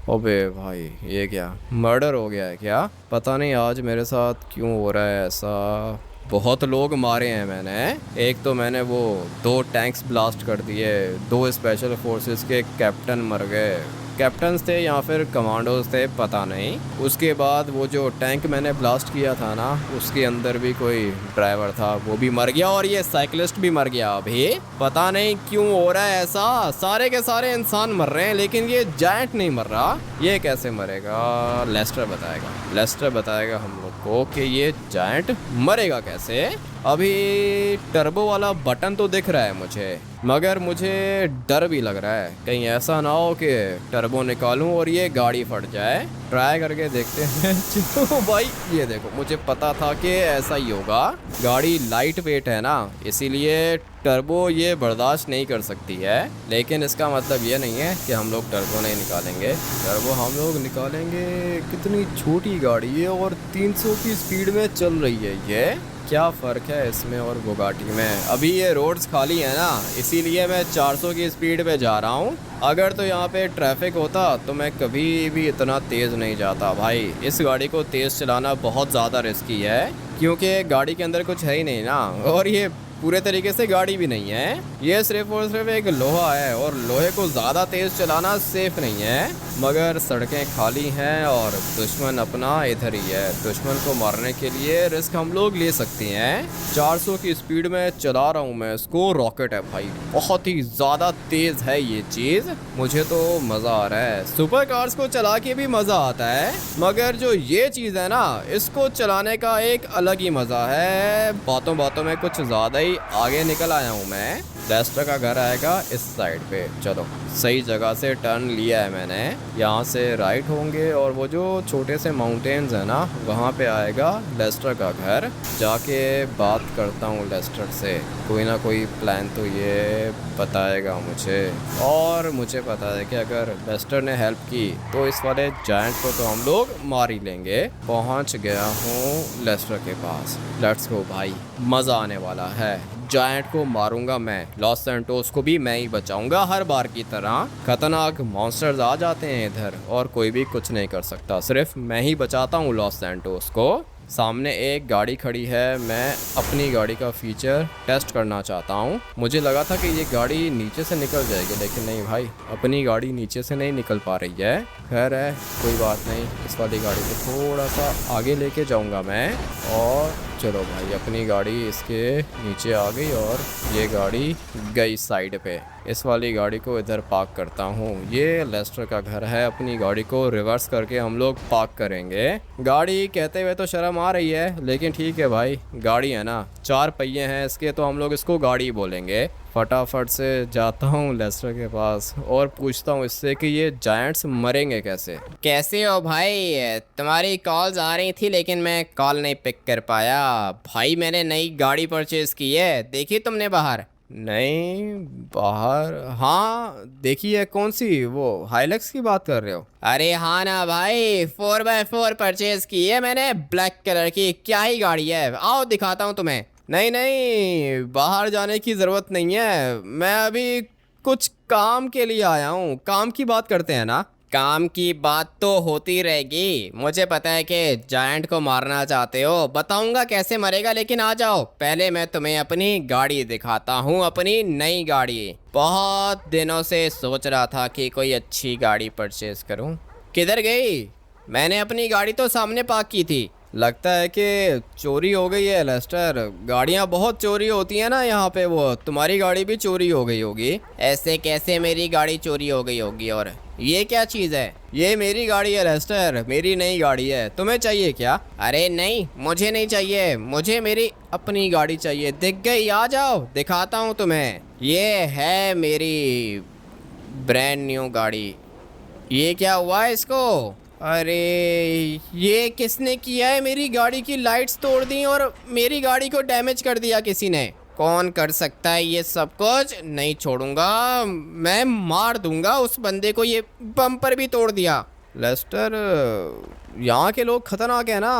अबे भाई, ये क्या मर्डर हो गया है क्या? पता नहीं आज मेरे साथ क्यों हो रहा है ऐसा। बहुत लोग मारे हैं मैंने, एक तो मैंने वो 2 टैंक्स ब्लास्ट कर दिए, 2 स्पेशल फोर्सेस के कैप्टन मर गए, कैप्टन्स थे या फिर कमांडोज थे पता नहीं। उसके बाद वो जो टैंक मैंने ब्लास्ट किया था ना, उसके अंदर भी कोई ड्राइवर था, वो भी मर गया, और ये साइकिलिस्ट भी मर गया। अभी पता नहीं क्यों हो रहा है ऐसा, सारे के सारे इंसान मर रहे हैं लेकिन ये जायंट नहीं मर रहा, ये कैसे मरेगा? लेस्टर बताएगा, लेस्टर बताएगा हम लोग को कि ये जायंट मरेगा कैसे। अभी टर्बो वाला बटन तो दिख रहा है मुझे, मगर मुझे डर भी लग रहा है, कहीं ऐसा ना हो कि टर्बो निकालूं और ये गाड़ी फट जाए। ट्राई करके देखते हैं। चलो भाई, ये देखो, मुझे पता था कि ऐसा ही होगा, गाड़ी लाइट वेट है ना, इसीलिए टर्बो ये बर्दाश्त नहीं कर सकती है। लेकिन इसका मतलब ये नहीं है कि हम लोग टर्बो नहीं निकालेंगे, टर्बो हम लोग निकालेंगे। कितनी छोटी गाड़ी है और 300 की स्पीड में चल रही है, ये क्या फ़र्क है इसमें और बुगाटी में? अभी ये रोड्स खाली है ना, इसीलिए मैं 400 की स्पीड पे जा रहा हूँ। अगर तो यहाँ पे ट्रैफिक होता तो मैं कभी भी इतना तेज़ नहीं जाता भाई। इस गाड़ी को तेज़ चलाना बहुत ज़्यादा रिस्की है, क्योंकि गाड़ी के अंदर कुछ है ही नहीं ना, और ये पूरे तरीके से गाड़ी भी नहीं है, ये सिर्फ और सिर्फ एक लोहा है और लोहे को ज़्यादा तेज़ चलाना सेफ नहीं है। मगर सड़कें खाली हैं और दुश्मन अपना इधर ही है। दुश्मन को मारने के लिए रिस्क हम लोग ले सकते हैं। 400 की स्पीड में चला रहा हूँ मैं इसको। रॉकेट है भाई, बहुत ही ज़्यादा तेज़ है ये चीज़। मुझे तो मज़ा आ रहा है। सुपर कार्स को चला के भी मज़ा आता है, मगर जो ये चीज़ है ना, इसको चलाने का एक अलग ही मज़ा है। बातों बातों में कुछ ज़्यादा ही आगे निकल आया हूँ मैं। लेस्टर का घर आएगा इस साइड पे। चलो, सही जगह से टर्न लिया है मैंने। यहाँ से राइट होंगे और वो जो छोटे से माउंटेन्स है ना, वहाँ पे आएगा लेस्टर का घर। जाके बात करता हूँ लेस्टर से, कोई ना कोई प्लान तो ये बताएगा मुझे। और मुझे पता है कि अगर लेस्टर ने हेल्प की तो इस वाले जायंट को तो हम लोग मार ही लेंगे। पहुँच गया हूँ लेस्टर के पास। लेट्स गो भाई, मज़ा आने वाला है। जायंट को मारूंगा मैं, लॉस सैंटोस को भी मैं ही बचाऊंगा हर बार की तरह। खतरनाक मॉन्स्टर्स आ जाते हैं इधर और कोई भी कुछ नहीं कर सकता, सिर्फ मैं ही बचाता हूँ लॉस सैंटोस को। सामने एक गाड़ी खड़ी है, मैं अपनी गाड़ी का फीचर टेस्ट करना चाहता हूँ। मुझे लगा था कि ये गाड़ी नीचे से निकल जाएगी, लेकिन नहीं भाई, अपनी गाड़ी नीचे से नहीं निकल पा रही है। खैर है, कोई बात नहीं, इस वाली गाड़ी को थोड़ा सा आगे लेके जाऊँगा मैं। और चलो भाई, अपनी गाड़ी इसके नीचे आ गई और ये गाड़ी गई साइड पे। इस वाली गाड़ी को इधर पार्क करता हूँ। ये लेस्टर का घर है, अपनी गाड़ी को रिवर्स करके हम लोग पार्क करेंगे। गाड़ी कहते हुए तो शर्म आ रही है, लेकिन ठीक है भाई, गाड़ी है ना, 4 पहिए हैं इसके, तो हम लोग इसको गाड़ी बोलेंगे। फटाफट से जाता हूँ लेस्टर के पास और पूछता हूँ इससे कि ये जायंट्स मरेंगे कैसे। कैसे हो भाई? तुम्हारी कॉल्स आ रही थी लेकिन मैं कॉल नहीं पिक कर पाया। भाई मैंने नई गाड़ी परचेज़ की है, देखी तुमने बाहर? नहीं, बाहर? हाँ देखी है। कौन सी? वो हाइलक्स की बात कर रहे हो? अरे हाँ ना भाई, 4x4 परचेज़ की है मैंने, ब्लैक कलर की। क्या ही गाड़ी है, आओ दिखाता हूँ तुम्हें। नहीं नहीं, बाहर जाने की ज़रूरत नहीं है, मैं अभी कुछ काम के लिए आया हूँ। काम की बात करते हैं ना? काम की बात तो होती रहेगी, मुझे पता है कि जायंट को मारना चाहते हो। बताऊंगा कैसे मरेगा, लेकिन आ जाओ, पहले मैं तुम्हें अपनी गाड़ी दिखाता हूँ, अपनी नई गाड़ी। बहुत दिनों से सोच रहा था कि कोई अच्छी गाड़ी परचेज करूँ। किधर गई? मैंने अपनी गाड़ी तो सामने पार्क की थी। लगता है कि चोरी हो गई है लेस्टर। गाड़ियाँ बहुत चोरी होती हैं ना यहाँ पे, वो तुम्हारी गाड़ी भी चोरी हो गई होगी। ऐसे कैसे मेरी गाड़ी चोरी हो गई होगी? और ये क्या चीज़ है? ये मेरी गाड़ी है लेस्टर, मेरी नई गाड़ी है। तुम्हें चाहिए क्या? अरे नहीं, मुझे नहीं चाहिए, मुझे मेरी अपनी गाड़ी चाहिए। दिख गई? आ जाओ, दिखाता हूँ तुम्हें। ये है मेरी ब्रांड न्यू गाड़ी। ये क्या हुआ है इसको? अरे ये किसने किया है? मेरी गाड़ी की लाइट्स तोड़ दी और मेरी गाड़ी को डैमेज कर दिया किसी ने। कौन कर सकता है ये सब कुछ? नहीं छोड़ूंगा, मैं मार दूंगा उस बंदे को। ये बम्पर भी तोड़ दिया। लेस्टर, यहाँ के लोग खतरनाक है ना,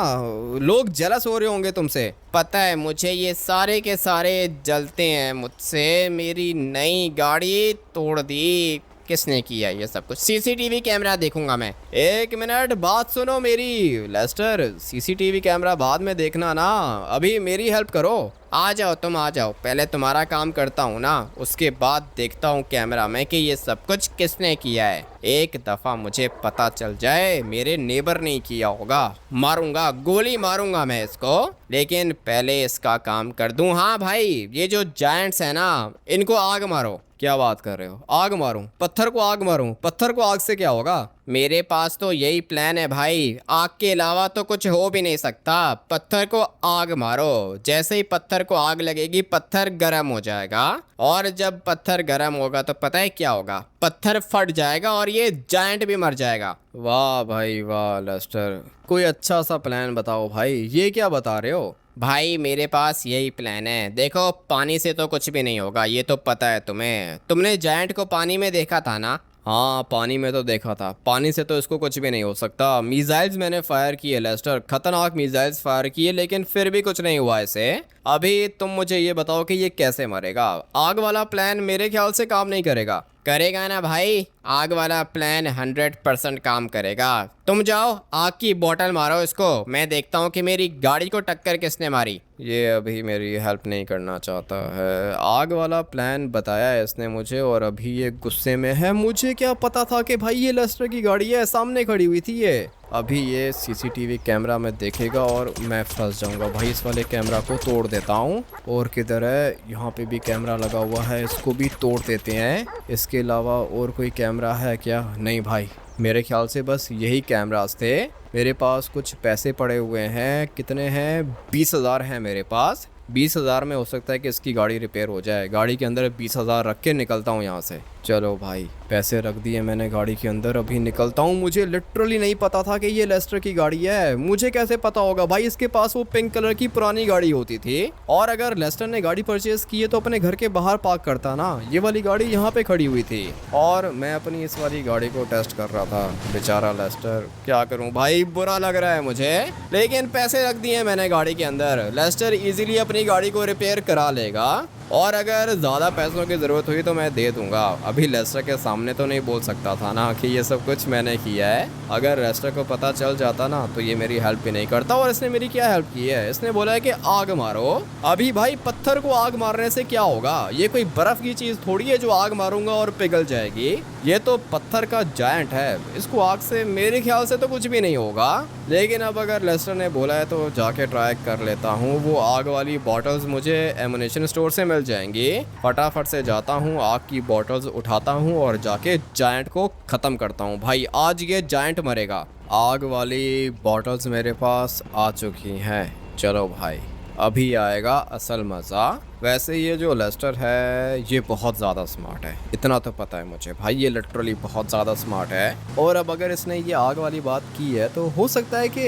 लोग जेलस हो रहे होंगे तुमसे। पता है मुझे, ये सारे के सारे जलते हैं मुझसे। मेरी नई गाड़ी तोड़ दी, किसने किया ये सब कुछ? सीसीटीवी कैमरा देखूंगा मैं। एक मिनट, बात सुनो मेरी। लेस्टर, सीसीटीवी कैमरा बाद में देखना ना, अभी मेरी हेल्प करो। आ जाओ, तुम आ जाओ, पहले तुम्हारा काम करता हूँ ना, उसके बाद देखता हूँ कैमरा में कि ये सब कुछ किसने किया है। एक दफ़ा मुझे पता चल जाए मेरे नेबर ने किया होगा, मारूंगा, गोली मारूंगा मैं इसको। लेकिन पहले इसका काम कर दूं। हाँ भाई, ये जो जायंट्स है ना, इनको आग मारो। क्या बात कर रहे हो? आग मारूं? पत्थर को आग मारूं? पत्थर को आग से क्या होगा? मेरे पास तो यही प्लान है भाई, आग के अलावा तो कुछ हो भी नहीं सकता। पत्थर को आग मारो, जैसे ही पत्थर को आग लगेगी पत्थर गर्म हो जाएगा, और जब पत्थर गर्म होगा तो पता है क्या होगा? पत्थर फट जाएगा और ये जायंट भी मर जाएगा। वाह भाई वाह लेस्टर, कोई अच्छा सा प्लान बताओ भाई। ये क्या बता रहे हो? भाई मेरे पास यही प्लान है। देखो, पानी से तो कुछ भी नहीं होगा, ये तो पता है तुम्हें। तुमने जायंट को पानी में देखा था ना? हाँ, पानी में तो देखा था। पानी से तो इसको कुछ भी नहीं हो सकता। मिसाइल्स मैंने फायर किए लेस्टर, खतरनाक मिसाइल्स फायर किए, लेकिन फिर भी कुछ नहीं हुआ इसे। अभी तुम मुझे ये बताओ कि ये कैसे मरेगा? आग वाला प्लान मेरे ख्याल से काम नहीं करेगा। करेगा ना भाई, आग वाला प्लान 100% काम करेगा। तुम जाओ आग की बोतल मारो इसको, मैं देखता हूँ कि मेरी गाड़ी को टक्कर किसने मारी। ये अभी मेरी हेल्प नहीं करना चाहता है। आग वाला प्लान बताया है इसने मुझे और अभी ये गुस्से में है। मुझे क्या पता था कि भाई ये लेस्टर की गाड़ी है, सामने खड़ी हुई थी ये। अभी ये सीसीटीवी कैमरा में देखेगा और मैं फंस जाऊंगा भाई। इस वाले कैमरा को तोड़ देता हूँ। और किधर है, यहाँ पे भी कैमरा लगा हुआ है, इसको भी तोड़ देते हैं। इसके अलावा और कोई कैमरा है क्या? नहीं भाई, मेरे ख्याल से बस यही कैमरास थे। मेरे पास कुछ पैसे पड़े हुए हैं, कितने हैं? 20,000 हैं मेरे पास। 20,000 में हो सकता है कि इसकी गाड़ी रिपेयर हो जाए। गाड़ी के अंदर 20,000 रख के निकलता हूँ यहाँ से। चलो भाई, पैसे रख दिए मैंने गाड़ी के अंदर, अभी निकलता हूँ। मुझे लिटरली नहीं पता था कि ये लेस्टर की गाड़ी है। मुझे कैसे पता होगा भाई, इसके पास वो पिंक कलर की पुरानी गाड़ी होती थी। और अगर लेस्टर ने गाड़ी परचेज की है तो अपने घर के बाहर पार्क करता ना। ये वाली गाड़ी यहाँ पे खड़ी हुई थी और मैं अपनी इस वाली गाड़ी को टेस्ट कर रहा था। बेचारा लेस्टर, क्या करूँ भाई, बुरा लग रहा है मुझे, लेकिन पैसे रख दिए मैंने गाड़ी के अंदर। लेस्टर इजीली अपनी गाड़ी को रिपेयर करा लेगा और अगर ज़्यादा पैसों की ज़रूरत हुई तो मैं दे दूंगा। अभी लेस्टर के सामने तो नहीं बोल सकता था ना कि ये सब कुछ मैंने किया है। अगर लेस्टर को पता चल जाता ना तो ये मेरी हेल्प भी नहीं करता। और इसने मेरी क्या हेल्प की है, इसने बोला है कि आग मारो। अभी भाई पत्थर को आग मारने से क्या होगा? ये कोई बर्फ़ की चीज़ थोड़ी है जो आग मारूंगा और पिघल जाएगी। ये तो पत्थर का जायंट है, इसको आग से मेरे ख्याल से तो कुछ भी नहीं होगा। लेकिन अब अगर लेस्टर ने बोला है तो जाके ट्राई कर लेता हूँ। वो आग वाली बॉटल्स मुझे एमुनेशन स्टोर से मिल जाएंगी। फटाफट से जाता हूँ, आग की बॉटल्स उठाता हूँ और जाके जायंट को ख़त्म करता हूँ। भाई आज ये जायंट मरेगा। आग वाली बॉटल्स मेरे पास आ चुकी हैं। चलो भाई, अभी आएगा असल मज़ा। वैसे ये जो लेस्टर है ये बहुत ज़्यादा स्मार्ट है, इतना तो पता है मुझे भाई। ये लिटरली बहुत ज़्यादा स्मार्ट है। और अब अगर इसने ये आग वाली बात की है तो हो सकता है कि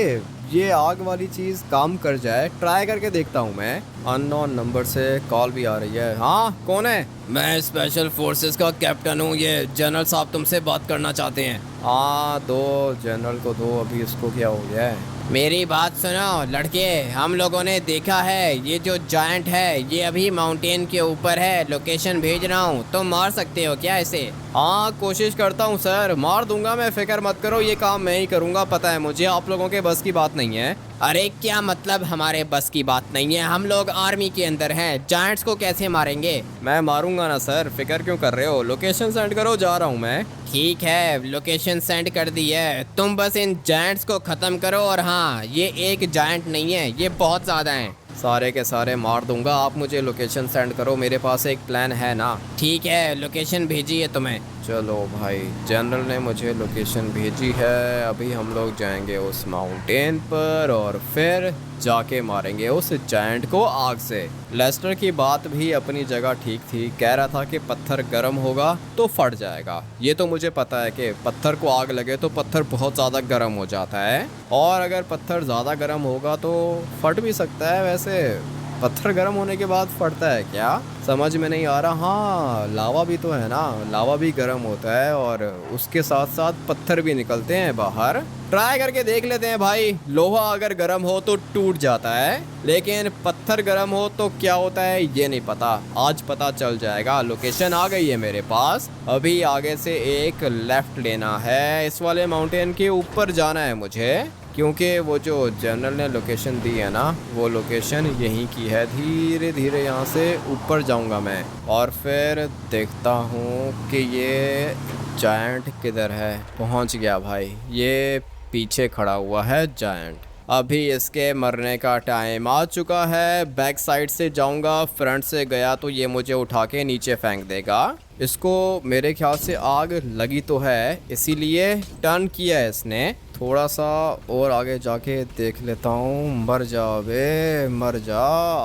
ये आग वाली चीज़ काम कर जाए। ट्राई करके देखता हूँ मैं। अननोन नंबर से कॉल भी आ रही है। हाँ, कौन है? मैं स्पेशल फोर्सेस का कैप्टन हूँ, ये जनरल साहब तुमसे बात करना चाहते हैं। हाँ, दो जनरल को दो, अभी इसको क्या हो गया है? मेरी बात सुनो लड़के, हम लोगों ने देखा है ये जो जायंट है ये अभी माउंटेन के ऊपर है। लोकेशन भेज रहा हूँ, तुम मार सकते हो क्या इसे? हाँ, कोशिश करता हूँ सर, मार दूंगा मैं, फिक्र मत करो। ये काम मैं ही करूँगा, पता है मुझे। आप लोगों के बस की बात नहीं है। अरे क्या मतलब हमारे बस की बात नहीं है? हम लोग आर्मी के अंदर हैं, जायंट्स को कैसे मारेंगे? मैं मारूंगा ना सर, फिक्र क्यों कर रहे हो? लोकेशन सेंड करो, जा रहा हूँ मैं। ठीक है, लोकेशन सेंड कर दी है, तुम बस इन जायंट्स को ख़त्म करो। और हाँ, ये एक जायंट नहीं है, ये बहुत ज़्यादा हैं। सारे के सारे मार दूंगा, आप मुझे लोकेशन सेंड करो, मेरे पास एक प्लान है ना। ठीक है, लोकेशन भेजी है तुम्हें। चलो भाई, जनरल ने मुझे लोकेशन भेजी है। अभी हम लोग जाएंगे उस माउंटेन पर और फिर जाके मारेंगे उस जायंट को आग से। लेस्टर की बात भी अपनी जगह ठीक थी, कह रहा था कि पत्थर गर्म होगा तो फट जाएगा। ये तो मुझे पता है कि पत्थर को आग लगे तो पत्थर बहुत ज़्यादा गर्म हो जाता है और अगर पत्थर ज़्यादा गर्म होगा तो फट भी सकता है। वैसे पत्थर गर्म होने के बाद फटता है क्या? समझ में नहीं आ रहा। हाँ, लावा भी तो है ना, लावा भी गर्म होता है और उसके साथ साथ पत्थर भी निकलते हैं बाहर। ट्राई करके देख लेते हैं भाई। लोहा अगर गर्म हो तो टूट जाता है, लेकिन पत्थर गर्म हो तो क्या होता है ये नहीं पता। आज पता चल जाएगा। लोकेशन आ गई है मेरे पास। अभी आगे से एक लेफ्ट लेना है, इस वाले माउंटेन के ऊपर जाना है मुझे, क्योंकि वो जो जनरल ने लोकेशन दी है ना वो लोकेशन यहीं की है। धीरे धीरे यहाँ से ऊपर जाऊँगा मैं और फिर देखता हूँ कि ये जायंट किधर है। पहुँच गया भाई, ये पीछे खड़ा हुआ है जायंट। अभी इसके मरने का टाइम आ चुका है। बैक साइड से जाऊंगा, फ्रंट से गया तो ये मुझे उठा के नीचे फेंक देगा। इसको मेरे ख्याल से आग लगी तो है, इसीलिए टर्न किया है इसने। थोड़ा सा और आगे जाके देख लेता हूँ। मर जा बे, मर जा,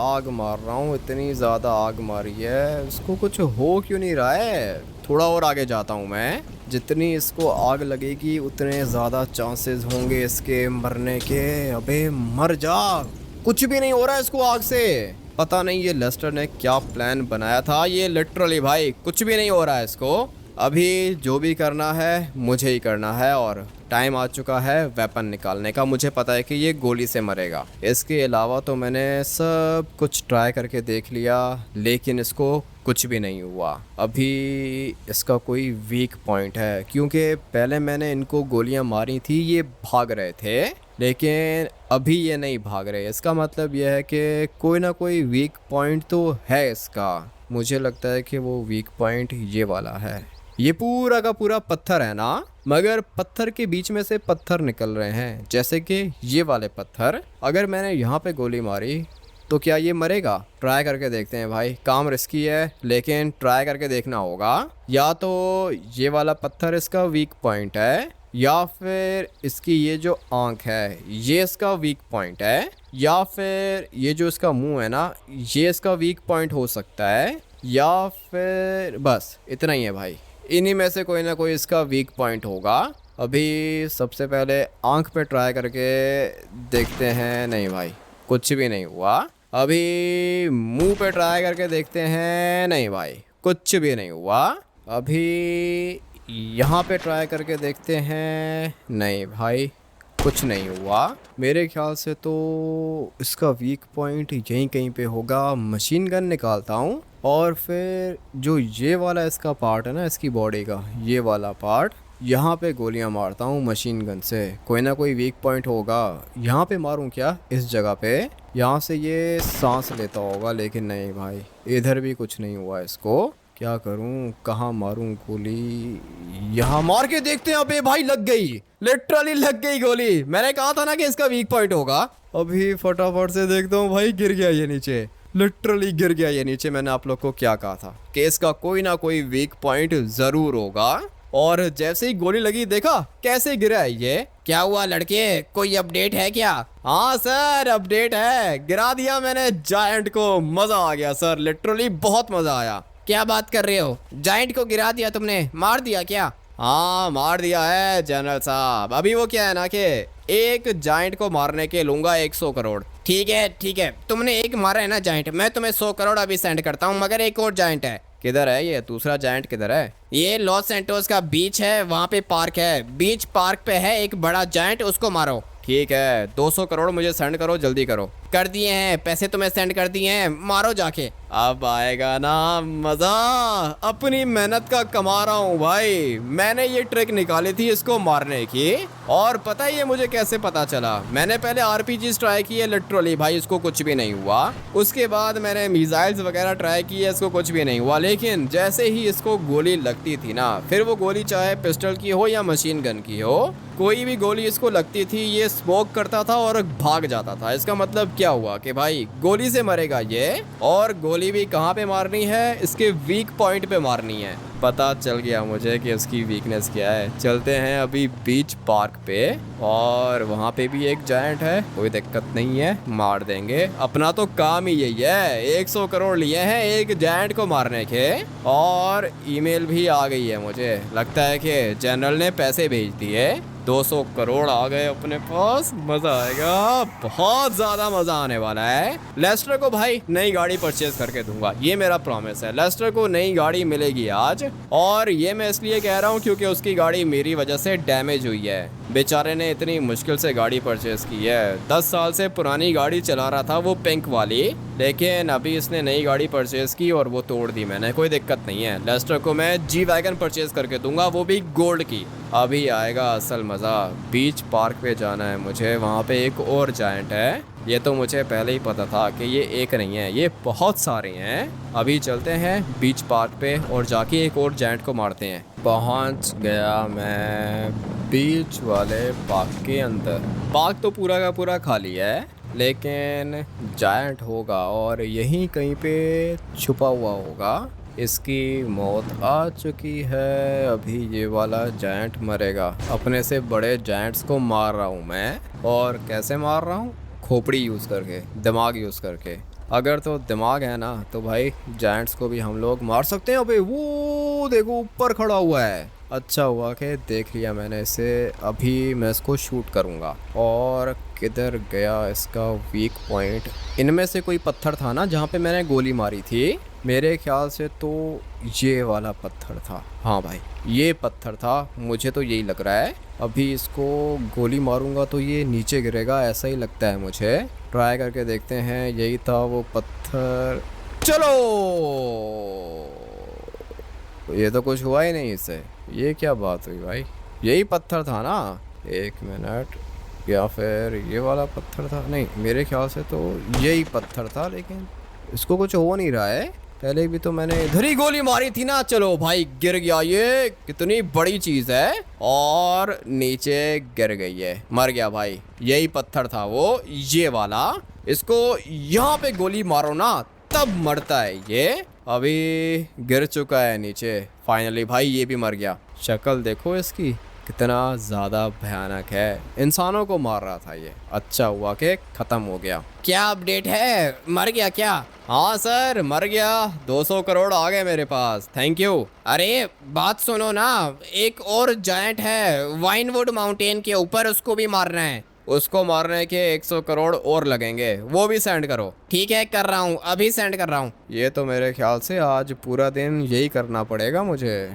आग मार रहा हूँ, इतनी ज़्यादा आग मारी है। इसको कुछ हो क्यों नहीं रहा है? थोड़ा और आगे जाता हूँ मैं। जितनी इसको आग लगेगी उतने ज़्यादा चांसेस होंगे इसके मरने के। अबे मर जा, कुछ भी नहीं हो रहा है इसको आग से। पता नहीं ये लेस्टर ने क्या प्लान बनाया था। ये लिटरली भाई कुछ भी नहीं हो रहा है इसको। अभी जो भी करना है मुझे ही करना है और टाइम आ चुका है वेपन निकालने का। मुझे पता है कि ये गोली से मरेगा। इसके अलावा तो मैंने सब कुछ ट्राई करके देख लिया, लेकिन इसको कुछ भी नहीं हुआ। अभी इसका कोई वीक पॉइंट है, क्योंकि पहले मैंने इनको गोलियां मारी थी, ये भाग रहे थे, लेकिन अभी ये नहीं भाग रहे। इसका मतलब यह है कि कोई ना कोई वीक पॉइंट तो है इसका। मुझे लगता है कि वो वीक पॉइंट ये वाला है। ये पूरा का पूरा पत्थर है ना, मगर पत्थर के बीच में से पत्थर निकल रहे हैं, जैसे कि ये वाले पत्थर। अगर मैंने यहाँ पे गोली मारी तो क्या ये मरेगा? ट्राई करके देखते हैं भाई। काम रिस्की है, लेकिन ट्राई करके देखना होगा। या तो ये वाला पत्थर इसका वीक पॉइंट है, या फिर इसकी ये जो आंख है ये इसका वीक पॉइंट है, या फिर ये जो इसका मुंह है ना ये इसका वीक पॉइंट हो सकता है, या फिर बस इतना ही है भाई। इन्हीं में से कोई ना कोई इसका वीक पॉइंट होगा। अभी सबसे पहले आंख पे ट्राई करके देखते हैं। नहीं भाई, कुछ भी नहीं हुआ। अभी मुंह पे ट्राई करके देखते हैं। नहीं भाई, कुछ भी नहीं हुआ। अभी यहाँ पे ट्राई करके देखते हैं। नहीं भाई, कुछ नहीं हुआ। मेरे ख्याल से तो इसका वीक पॉइंट यहीं कहीं पे होगा। मशीन गन निकालता हूँ और फिर जो ये वाला इसका पार्ट है ना, इसकी बॉडी का ये वाला पार्ट, यहाँ पे गोलियाँ मारता हूँ मशीन गन से। कोई ना कोई वीक पॉइंट होगा। यहाँ पे मारूँ क्या? इस जगह पे। यहाँ से ये सांस लेता होगा, लेकिन नहीं भाई, इधर भी कुछ नहीं हुआ इसको। क्या करूं, कहाँ मारूं गोली? यहाँ मार के देखते हैं। अबे भाई, लग गई, लिटरली लग गई गोली। मैंने कहा था ना कि इसका वीक पॉइंट होगा। अभी फटाफट से देखता हूँ भाई, गिर गया ये नीचे, लिटरली गिर गया ये नीचे। मैंने आप लोग को क्या कहा था कि इसका कोई ना कोई वीक पॉइंट जरूर होगा। और जैसे ही गोली लगी, देखा कैसे गिरा है ये। क्या हुआ लड़के, कोई अपडेट है क्या? हाँ सर, अपडेट है। गिरा दिया मैंने जायंट को। मजा आ गया सर, लिटरली बहुत मजा आया। क्या बात कर रहे हो? जायंट को गिरा दिया तुमने? मार दिया क्या? हाँ, मार दिया है जनरल साहब। अभी वो क्या है ना कि एक जायंट को मारने के लूंगा 100 करोड़। ठीक है ठीक है, तुमने एक मारा है ना जायंट, मैं तुम्हें 100 करोड़ अभी सेंड करता हूँ। मगर एक और जायंट है। किधर है ये दूसरा जायंट? किधर है? ये लॉस सैंटोस का बीच है, वहाँ पे पार्क है। बीच पार्क पे है एक बड़ा जायंट, उसको मारो। ठीक है, 200 करोड़ मुझे सेंड करो, जल्दी करो। कर दिए हैं, पैसे तुम्हें सेंड कर दिए हैं, मारो जाके। अब आएगा ना मजा। अपनी मेहनत का कमा रहा हूँ भाई। मैंने ये ट्रिक निकाली थी इसको मारने की, और पता है ये मुझे कैसे पता चला? मैंने पहले आरपीजीज ट्राई किए, लिटरली भाई इसको कुछ भी नहीं हुआ। उसके बाद मैंने मिसाइल्स वगैरह ट्राई किए, इसको कुछ भी नहीं हुआ। लेकिन जैसे ही इसको गोली लगती थी ना, फिर वो गोली चाहे पिस्टल की हो या मशीन गन की हो, कोई भी गोली इसको लगती थी, ये स्मोक करता था और भाग जाता था। इसका मतलब क्या हुआ कि भाई गोली से मरेगा ये, और गोली भी कहाँ पे मारनी है? इसके वीक पॉइंट पे मारनी है। पता चल गया मुझे कि उसकी वीकनेस क्या है। चलते हैं अभी बीच पार्क पे, और वहाँ पे भी एक जायंट है, कोई दिक्कत नहीं है, मार देंगे। अपना तो काम ही यही है। 100 करोड़ लिए हैं एक जायंट को मारने के, और ईमेल भी आ गई है। मुझे लगता है कि जनरल ने पैसे भेज दिए। 200 करोड़ आ गए अपने पास। मजा आएगा, बहुत ज्यादा मजा आने वाला है। लेस्टर को भाई नई गाड़ी परचेज करके दूंगा, ये मेरा प्रॉमिस है। लेस्टर को नई गाड़ी मिलेगी आज, और ये मैं इसलिए कह रहा हूँ क्योंकि उसकी गाड़ी मेरी वजह से डैमेज हुई है। बेचारे ने इतनी मुश्किल से गाड़ी परचेज की है। 10 साल से पुरानी गाड़ी चला रहा था वो पिंक वाली, लेकिन अभी इसने नई गाड़ी परचेज की और वो तोड़ दी मैंने। कोई दिक्कत नहीं है, लेस्टर को मैं जी वैगन परचेज करके दूंगा, वो भी गोल्ड की। अभी आएगा असल मज़ा। बीच पार्क पे जाना है मुझे, वहाँ पे एक और जायंट है। ये तो मुझे पहले ही पता था कि ये एक नहीं है, ये बहुत सारे हैं। अभी चलते हैं बीच पार्क पे और जाके एक और जायंट को मारते हैं। पहुँच गया मैं बीच वाले पार्क के अंदर। पार्क तो पूरा का पूरा खाली है, लेकिन जायंट होगा और यहीं कहीं पे छुपा हुआ होगा। इसकी मौत आ चुकी है। अभी ये वाला जायंट मरेगा। अपने से बड़े जायंट्स को मार रहा हूँ मैं, और कैसे मार रहा हूँ? खोपड़ी यूज़ करके, दिमाग यूज़ करके। अगर तो दिमाग है ना तो भाई जायंट्स को भी हम लोग मार सकते हैं। अबे वो देखो ऊपर खड़ा हुआ है। अच्छा हुआ कि देख लिया मैंने इसे। अभी मैं इसको शूट करूँगा। और किधर गया इसका वीक पॉइंट? इनमें से कोई पत्थर था ना जहाँ पे मैंने गोली मारी थी, मेरे ख्याल से तो ये वाला पत्थर था। हाँ भाई, ये पत्थर था, मुझे तो यही लग रहा है। अभी इसको गोली मारूंगा तो ये नीचे गिरेगा, ऐसा ही लगता है मुझे। ट्राई करके देखते हैं, यही था वो पत्थर। चलो, ये तो कुछ हुआ ही नहीं इससे। ये क्या बात हुई भाई, यही पत्थर था ना? एक मिनट, या फिर ये वाला पत्थर था? नहीं, मेरे ख्याल से तो यही पत्थर था, लेकिन इसको कुछ हो नहीं रहा है। पहले भी तो मैंने इधर ही गोली मारी थी ना। चलो भाई, गिर गया। ये कितनी बड़ी चीज है, और नीचे गिर गई है, मर गया भाई। यही पत्थर था वो, ये वाला। इसको यहाँ पे गोली मारो ना, तब मरता है ये। अभी गिर चुका है नीचे फाइनली भाई, ये भी मर गया। शक्ल देखो इसकी, कितना ज़्यादा भयानक है। इंसानों को मार रहा था ये, अच्छा हुआ कि ख़त्म हो गया। क्या अपडेट है, मर गया क्या? हाँ सर, मर गया। 200 करोड़ आ गए मेरे पास, थैंक यू। अरे बात सुनो ना, एक और जायंट है वाइनवुड माउंटेन के ऊपर, उसको भी मारना है। उसको मारने के 100 करोड़ और लगेंगे, वो भी सेंड करो। ठीक है, कर रहा हूँ, अभी सेंड कर रहा हूँ। ये तो मेरे ख्याल से आज पूरा दिन यही करना पड़ेगा मुझे।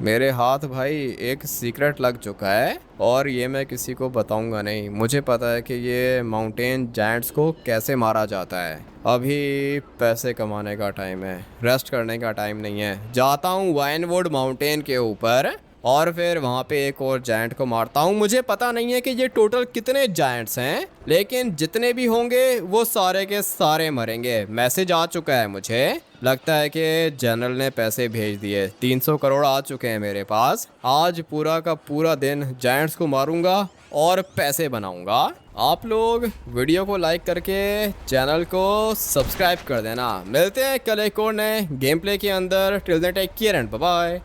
मेरे हाथ भाई एक सीक्रेट लग चुका है, और ये मैं किसी को बताऊंगा नहीं। मुझे पता है कि ये माउंटेन जायंट्स को कैसे मारा जाता है। अभी पैसे कमाने का टाइम है, रेस्ट करने का टाइम नहीं है। जाता हूँ वाइनवुड माउंटेन के ऊपर, और फिर वहाँ पे एक और जायंट को मारता हूँ। मुझे पता नहीं है कि ये टोटल कितने जायंट्स हैं, लेकिन जितने भी होंगे वो सारे के सारे मरेंगे। मैसेज आ चुका है मुझे, लगता है कि जनरल ने पैसे भेज दिए। 300 करोड़ आ चुके हैं मेरे पास। आज पूरा का पूरा दिन जायंट्स को मारूंगा और पैसे बनाऊंगा। आप लोग वीडियो को लाइक करके चैनल को सब्सक्राइब कर देना। मिलते हैं कल एक और नए गेम प्ले के अंदर। Till then take care and bye bye.